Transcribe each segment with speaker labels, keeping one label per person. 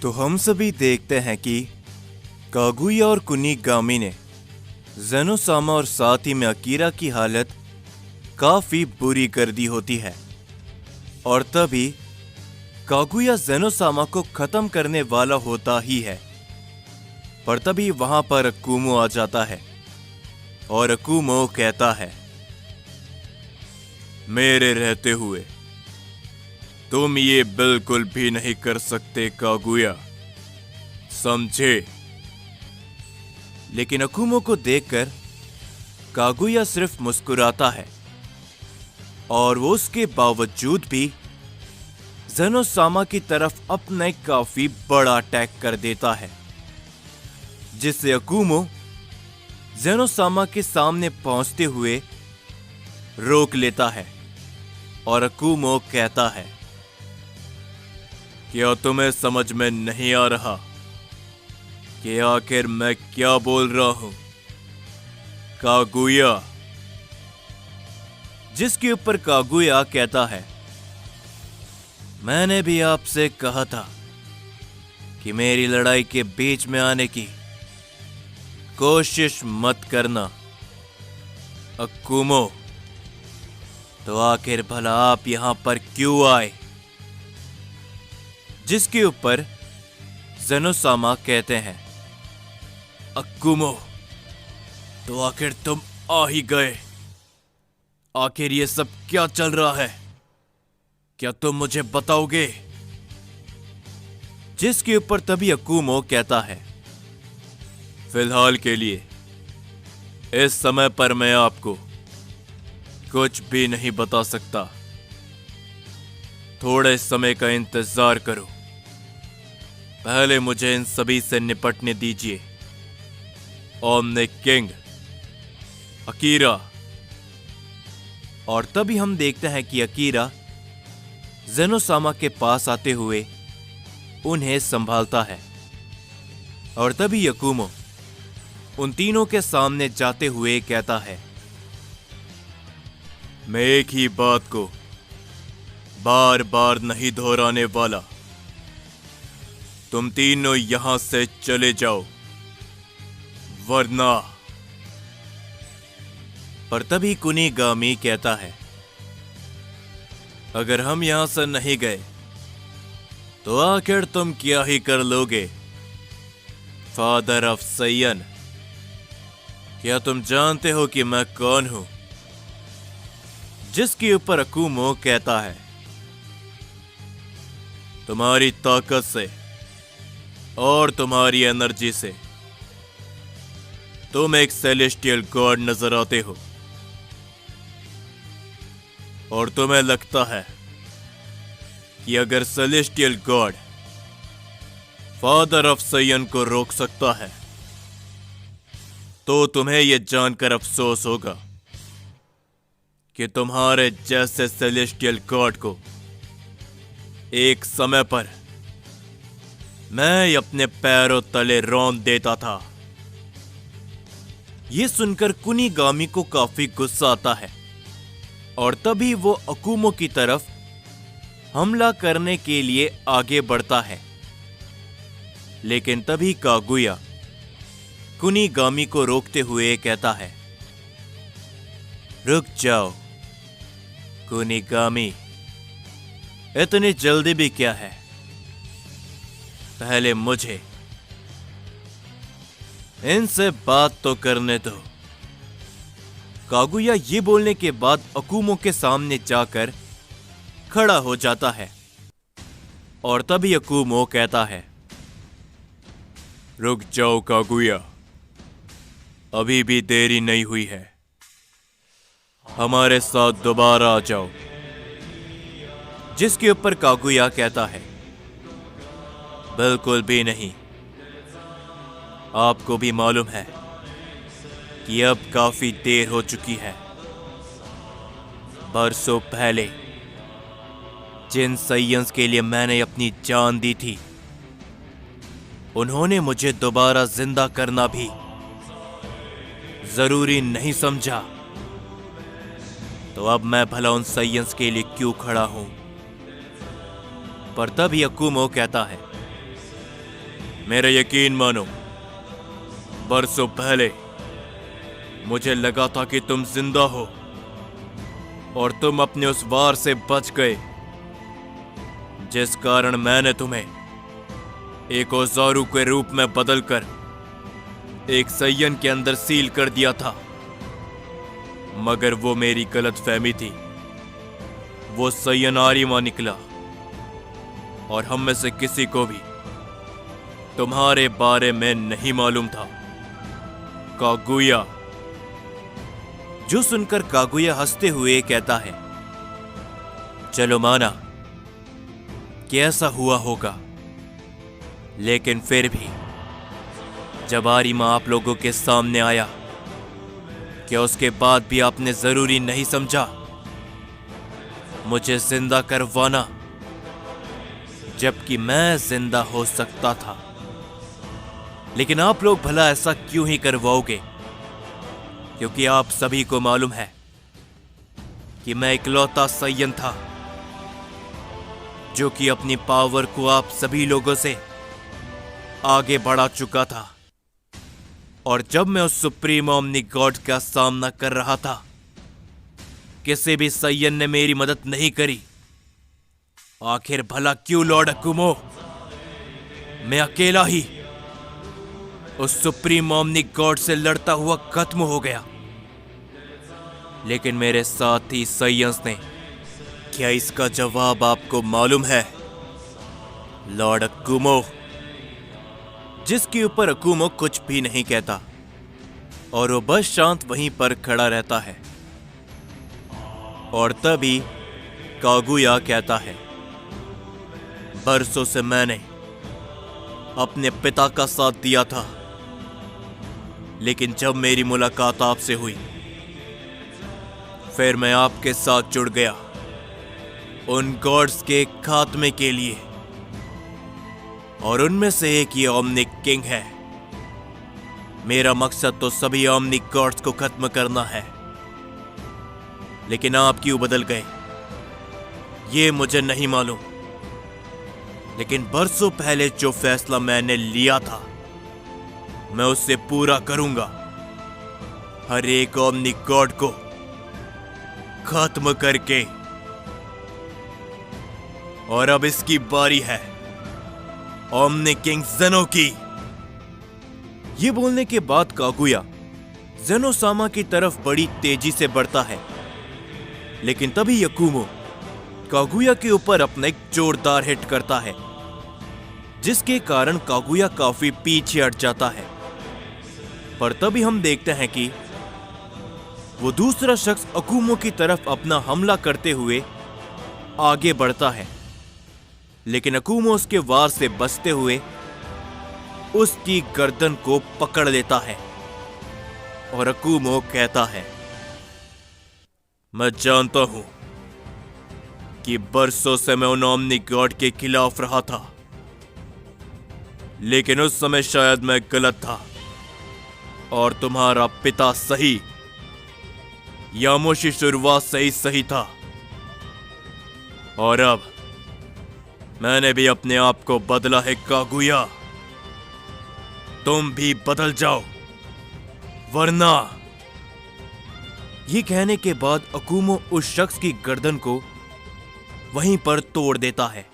Speaker 1: तो हम सभी देखते हैं कि कागुया और कुनिगामी ने ज़ेनोसामा और साथ ही में अकीरा की हालत काफी बुरी कर दी होती है। और तभी कागुया ज़ेनोसामा को खत्म करने वाला होता ही है, पर तभी वहां पर अकुमो आ जाता है और अकुमो कहता है, मेरे रहते हुए तुम ये बिल्कुल भी नहीं कर सकते कागुया, समझे? लेकिन अकुमो को देखकर कागुया सिर्फ मुस्कुराता है और वो उसके बावजूद भी ज़ेनोसामा की तरफ अपने काफी बड़ा अटैक कर देता है, जिससे अकुमो ज़ेनोसामा के सामने पहुंचते हुए रोक लेता है और अकुमो कहता है, क्या तुम्हें समझ में नहीं आ रहा कि आखिर मैं क्या बोल रहा हूं कागुया? जिसके ऊपर कागुया कहता है, मैंने भी आपसे कहा था कि मेरी लड़ाई के बीच में आने की कोशिश मत करना अकुमो। तो आखिर भला आप यहां पर क्यों आए? जिसके ऊपर ज़ेनोसामा कहते हैं, अकुमो, तो आखिर तुम आ ही गए। आखिर ये सब क्या चल रहा है, क्या तुम मुझे बताओगे? जिसके ऊपर तभी अकुमो कहता है, फिलहाल के लिए इस समय पर मैं आपको कुछ भी नहीं बता सकता। थोड़े समय का इंतजार करो, पहले मुझे इन सभी से निपटने दीजिए। ओमने किंग, अकीरा। और तभी हम देखते हैं कि अकीरा ज़ेनोसामा के पास आते हुए उन्हें संभालता है और तभी अकुमो उन तीनों के सामने जाते हुए कहता है, मैं एक ही बात को बार बार नहीं दोहराने वाला, तुम तीनों यहां से चले जाओ वरना। पर तभी कुनिगामी कहता है, अगर हम यहां से नहीं गए तो आखिर तुम क्या ही कर लोगे फादर ऑफ सैयन? क्या तुम जानते हो कि मैं कौन हूं? जिसके ऊपर अकुमो कहता है, तुम्हारी ताकत से और तुम्हारी एनर्जी से तुम एक सेलेस्टियल गॉड नजर आते हो और तुम्हें लगता है कि अगर celestial God father of Saiyan को रोक सकता है तो तुम्हें यह जानकर अफसोस होगा कि तुम्हारे जैसे सेलेस्टियल गॉड को एक समय पर मैं अपने पैरों तले रौंद देता था। यह सुनकर कुनिगामी को काफी गुस्सा आता है और तभी वो अकुमो की तरफ हमला करने के लिए आगे बढ़ता है। लेकिन तभी कागुया कुनिगामी को रोकते हुए कहता है, रुक जाओ कुनिगामी, इतनी जल्दी भी क्या है, पहले मुझे इनसे बात तो करने दो। कागुया ये बोलने के बाद अकुमो के सामने जाकर खड़ा हो जाता है और तभी अकुमो कहता है, रुक जाओ कागुया, अभी भी देरी नहीं हुई है, हमारे साथ दोबारा आ जाओ। जिसके ऊपर कागुया कहता है, बिल्कुल भी नहीं, आपको भी मालूम है कि अब काफी देर हो चुकी है। बरसों पहले जिन सैयंस के लिए मैंने अपनी जान दी थी, उन्होंने मुझे दोबारा जिंदा करना भी जरूरी नहीं समझा, तो अब मैं भला उन सैयंस के लिए क्यों खड़ा हूं? पर तभी अकुमो कहता है, मेरा यकीन मानो, बरसों पहले मुझे लगा था कि तुम जिंदा हो और तुम अपने उस वार से बच गए, जिस कारण मैंने तुम्हें एक औजारू के रूप में बदलकर एक सय्यन के अंदर सील कर दिया था। मगर वो मेरी गलतफहमी थी। वो सय्यन आर्यमा निकला और हम में से किसी को भी तुम्हारे बारे में नहीं मालूम था। कागुया। जो सुनकर कागुया हंसते हुए कहता है, चलो माना कि ऐसा हुआ होगा, लेकिन फिर भी जब आर्यमा आप लोगों के सामने आया, क्या उसके बाद भी आपने जरूरी नहीं समझा मुझे जिंदा करवाना, जबकि मैं जिंदा हो सकता था? लेकिन आप लोग भला ऐसा क्यों ही करवाओगे? क्योंकि आप सभी को मालूम है कि मैं इकलौता सय्यन था जो कि अपनी पावर को आप सभी लोगों से आगे बढ़ा चुका था। और जब मैं उस सुप्रीम ओमनी गॉड का सामना कर रहा था, किसी भी सय्यन ने मेरी मदद नहीं करी। आखिर भला क्यों लॉर्ड अकुमो? मैं अकेला ही उस सुप्रीम ओमनी गॉड से लड़ता हुआ खत्म हो गया। लेकिन मेरे साथी सय्यंस ने, क्या इसका जवाब आपको मालूम है लॉर्ड अकुमो? जिसके ऊपर अकुमो कुछ भी नहीं कहता और वो बस शांत वहीं पर खड़ा रहता है। और तभी कागुया कहता है, बरसों से मैंने अपने पिता का साथ दिया था, लेकिन जब मेरी मुलाकात आपसे हुई, फिर मैं आपके साथ जुड़ गया उन गॉड्स के खात्मे के लिए। और उनमें से एक ये ओमनिक किंग है। मेरा मकसद तो सभी ओमनिक गॉड्स को खत्म करना है। लेकिन आप क्यों बदल गए ये मुझे नहीं मालूम। लेकिन बरसों पहले जो फैसला मैंने लिया था, मैं उससे पूरा करूंगा। हर एक ओमनिक गॉड को खत्म करके। और अब इसकी बारी है ओमनिक किंग ज़ेनो की। ये बोलने के बाद कागुया ज़ेनो-सामा की तरफ बड़ी तेजी से बढ़ता है। लेकिन तभी अकुमो कागुया के ऊपर अपना एक जोरदार हिट करता है, जिसके कारण कागुया काफी पीछे हट जाता है। पर तभी हम देखते हैं कि वो दूसरा शख्स अकुमो की तरफ अपना हमला करते हुए आगे बढ़ता है। लेकिन अकुमो उसके वार से बचते हुए उसकी गर्दन को पकड़ लेता है। और अकुमो कहता है, मैं जानता हूं कि बरसों से मैं उन ओमनी गॉड के खिलाफ रहा था, लेकिन उस समय शायद मैं गलत था और तुम्हारा पिता सही, यामोशी शुरुआत से ही सही था। और अब मैंने भी अपने आप को बदला है कागुया। तुम भी बदल जाओ, वरना। ये कहने के बाद अकुमो उस शख्स की गर्दन को वहीं पर तोड़ देता है,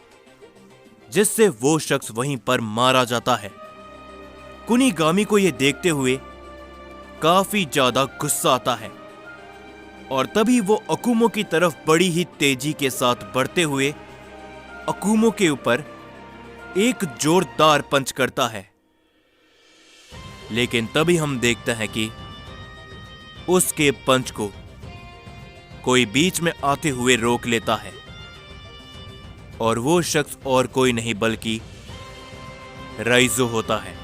Speaker 1: जिससे वो शख्स वहीं पर मारा जाता है। कुनिगामी को यह देखते हुए काफी ज्यादा गुस्सा आता है और तभी वो अकुमो की तरफ बड़ी ही तेजी के साथ बढ़ते हुए अकुमो के ऊपर एक जोरदार पंच करता है। लेकिन तभी हम देखते हैं कि उसके पंच को कोई बीच में आते हुए रोक लेता है। और वो शख्स और कोई नहीं बल्कि राइजो होता है।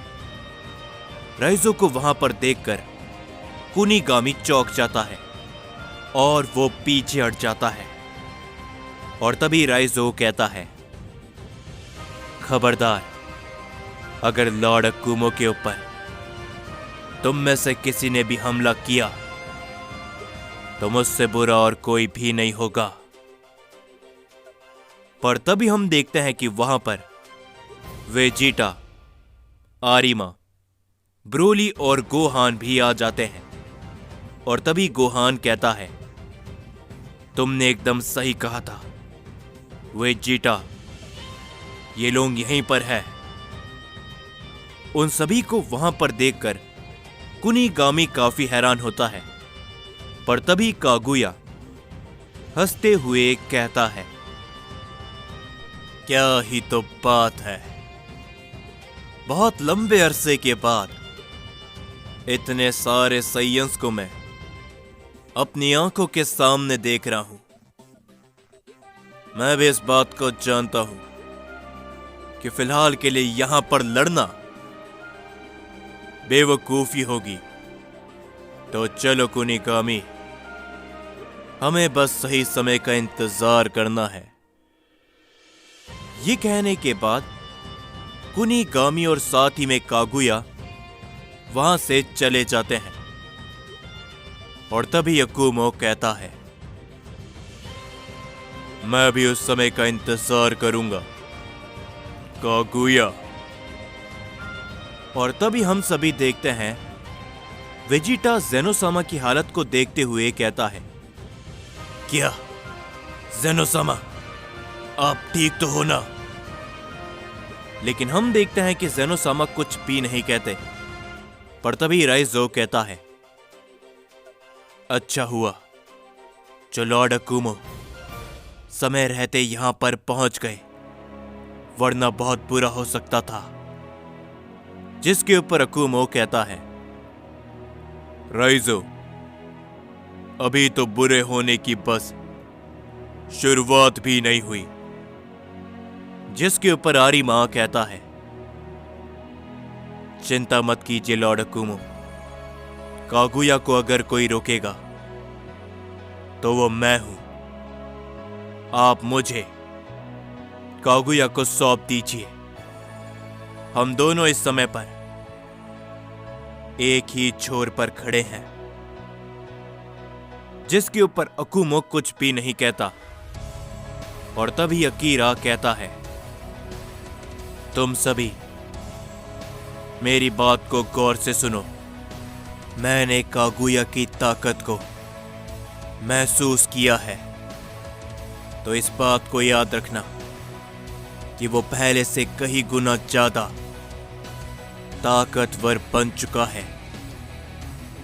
Speaker 1: राइजो को वहां पर देखकर कुनिगामी चौंक जाता है और वो पीछे हट जाता है। और तभी राइजो कहता है, खबरदार, अगर लॉर्ड अकुमो के ऊपर तुम में से किसी ने भी हमला किया तो मुझसे बुरा और कोई भी नहीं होगा। पर तभी हम देखते हैं कि वहां पर वेजिटा आरिमा, ब्रोली और गोहान भी आ जाते हैं। और तभी गोहान कहता है, तुमने एकदम सही कहा था वेजिटा, ये लोग यहीं पर है। उन सभी को वहां पर देखकर कुनिगामी काफी हैरान होता है। पर तभी कागुया हंसते हुए कहता है, क्या ही तो बात है, बहुत लंबे अरसे के बाद इतने सारे साइंस को मैं अपनी आंखों के सामने देख रहा हूं। मैं भी इस बात को जानता हूं कि फिलहाल के लिए यहां पर लड़ना बेवकूफी होगी। तो चलो कुनिगामी, हमें बस सही समय का इंतजार करना है। ये कहने के बाद कुनिगामी और साथ ही में कागुया वहां से चले जाते हैं। और तभी अकुमो कहता है, मैं भी उस समय का इंतजार करूंगा कागुया। और तभी हम सभी देखते हैं वेजिटा ज़ेनोसामा की हालत को देखते हुए कहता है, क्या ज़ेनोसामा, आप ठीक तो हो ना? लेकिन हम देखते हैं कि ज़ेनोसामा कुछ भी नहीं कहते। पर तभी राइज़ो कहता है, अच्छा हुआ जो लॉर्ड अकुमो समय रहते यहां पर पहुंच गए, वरना बहुत बुरा हो सकता था। जिसके ऊपर अकुमो कहता है, राइज़ो, अभी तो बुरे होने की बस शुरुआत भी नहीं हुई। जिसके ऊपर आरिमा कहता है, चिंता मत कीजिए लॉर्ड अकुमो, कागुया को अगर कोई रोकेगा तो वो मैं हूं। आप मुझे कागुया को सौंप दीजिए। हम दोनों इस समय पर एक ही छोर पर खड़े हैं। जिसके ऊपर अकुमो कुछ भी नहीं कहता। और तभी अकीरा कहता है, तुम सभी मेरी बात को गौर से सुनो। मैंने कागुया की ताकत को महसूस किया है, तो इस बात को याद रखना कि वो पहले से कहीं गुना ज्यादा ताकतवर बन चुका है।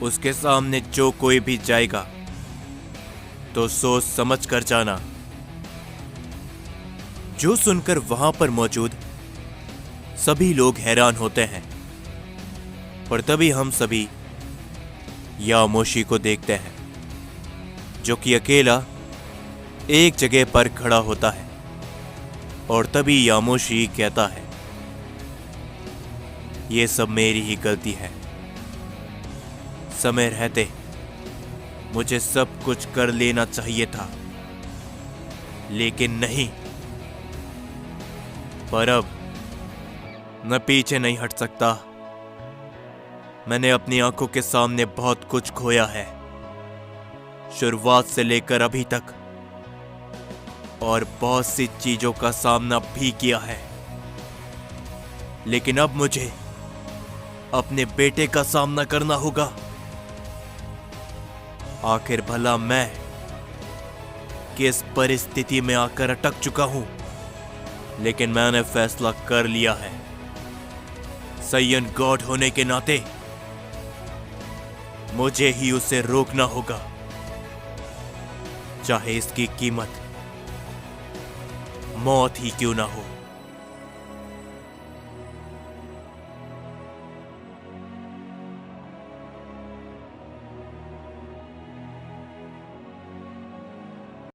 Speaker 1: उसके सामने जो कोई भी जाएगा तो सोच समझ कर जाना। जो सुनकर वहां पर मौजूद सभी लोग हैरान होते हैं। पर तभी हम सभी यामोशी को देखते हैं, जो कि अकेला एक जगह पर खड़ा होता है। और तभी यामोशी कहता है, ये सब मेरी ही गलती है। समय रहते मुझे सब कुछ कर लेना चाहिए था, लेकिन नहीं। पर अब मैं पीछे नहीं हट सकता। मैंने अपनी आंखों के सामने बहुत कुछ खोया है, शुरुआत से लेकर अभी तक, और बहुत सी चीजों का सामना भी किया है। लेकिन अब मुझे अपने बेटे का सामना करना होगा। आखिर भला मैं किस परिस्थिति में आकर अटक चुका हूं, लेकिन मैंने फैसला कर लिया है। साइयन गॉड होने के नाते मुझे ही उसे रोकना होगा, चाहे इसकी कीमत मौत ही क्यों ना हो।